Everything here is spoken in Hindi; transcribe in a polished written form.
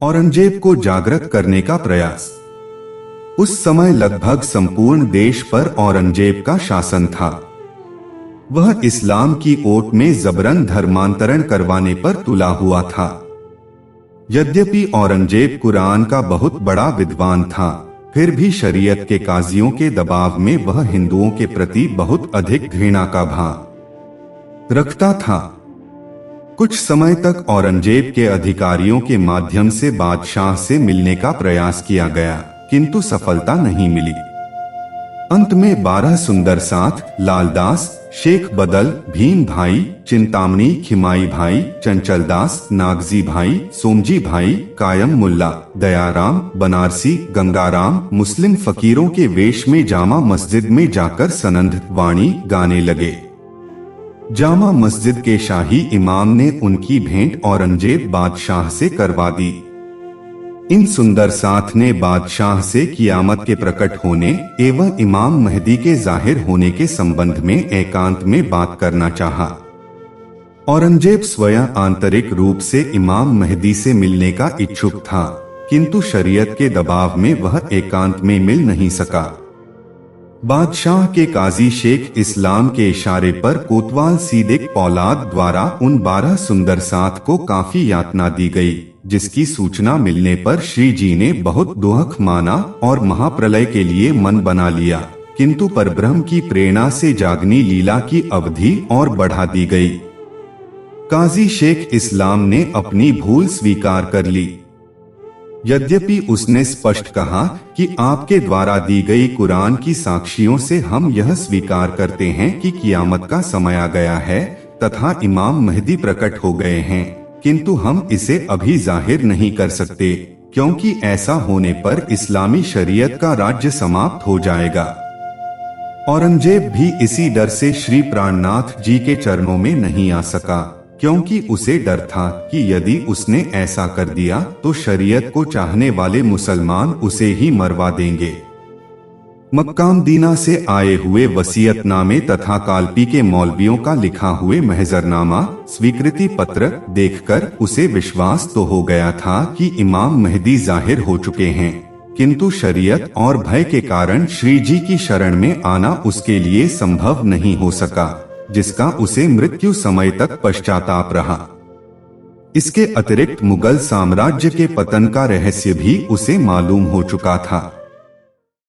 औरंगजेब को जागृत करने का प्रयास। उस समय लगभग संपूर्ण देश पर औरंगजेब का शासन था। वह इस्लाम की ओट में जबरन धर्मांतरण करवाने पर तुला हुआ था। यद्यपि औरंगजेब कुरान का बहुत बड़ा विद्वान था, फिर भी शरीयत के काजियों के दबाव में वह हिंदुओं के प्रति बहुत अधिक घृणा का भाव रखता था। कुछ समय तक औरंगजेब के अधिकारियों के माध्यम से बादशाह से मिलने का प्रयास किया गया, किंतु सफलता नहीं मिली। अंत में 12 सुंदर साथ लालदास, शेख बदल, भीम भाई, चिंतामणि, खिमाई भाई, चंचल दास, नागजी भाई, सोमजी भाई, कायम मुल्ला, दयाराम, बनारसी, गंगाराम मुस्लिम फकीरों के वेश में जामा मस्जिद में जाकर सनंद वाणी गाने लगे। जामा मस्जिद के शाही इमाम ने उनकी भेंट औरंगजेब बादशाह से करवा दी। इन सुंदर साथ ने बादशाह से कियामत के प्रकट होने एवं इमाम महदी के जाहिर होने के संबंध में एकांत में बात करना चाहा। औरंगजेब स्वयं आंतरिक रूप से इमाम महदी से मिलने का इच्छुक था, किंतु शरीयत के दबाव में वह एकांत में मिल नहीं सका। बादशाह के काजी शेख इस्लाम के इशारे पर कोतवाल सीदिक पौलाद द्वारा उन 12 सुंदर साथ को काफी यातना दी गई, जिसकी सूचना मिलने पर श्री जी ने बहुत दुख माना और महाप्रलय के लिए मन बना लिया, किंतु परब्रह्म की प्रेरणा से जागनी लीला की अवधि और बढ़ा दी गई। काजी शेख इस्लाम ने अपनी भूल स्वीकार कर ली। यद्यपि उसने स्पष्ट कहा कि आपके द्वारा दी गई कुरान की साक्षियों से हम यह स्वीकार करते हैं कि कियामत का समय आ गया है तथा इमाम महदी प्रकट हो गए हैं, किंतु हम इसे अभी जाहिर नहीं कर सकते, क्योंकि ऐसा होने पर इस्लामी शरीयत का राज्य समाप्त हो जाएगा। औरंगजेब भी इसी डर से श्री प्राणनाथ जी के चरणों में नहीं आ सका, क्योंकि उसे डर था कि यदि उसने ऐसा कर दिया तो शरीयत को चाहने वाले मुसलमान उसे ही मरवा देंगे। मक्कामदीना से आए हुए वसीयतनामे तथा कालपी के मौलवियों का लिखा हुए महजरनामा स्वीकृति पत्र देखकर उसे विश्वास तो हो गया था कि इमाम महदी जाहिर हो चुके हैं, किंतु शरीयत और भय के कारण श्री जी की शरण में आना उसके लिए संभव नहीं हो सका, जिसका उसे मृत्यु समय तक पश्चाताप रहा। इसके अतिरिक्त मुगल साम्राज्य के पतन का रहस्य भी उसे मालूम हो चुका था।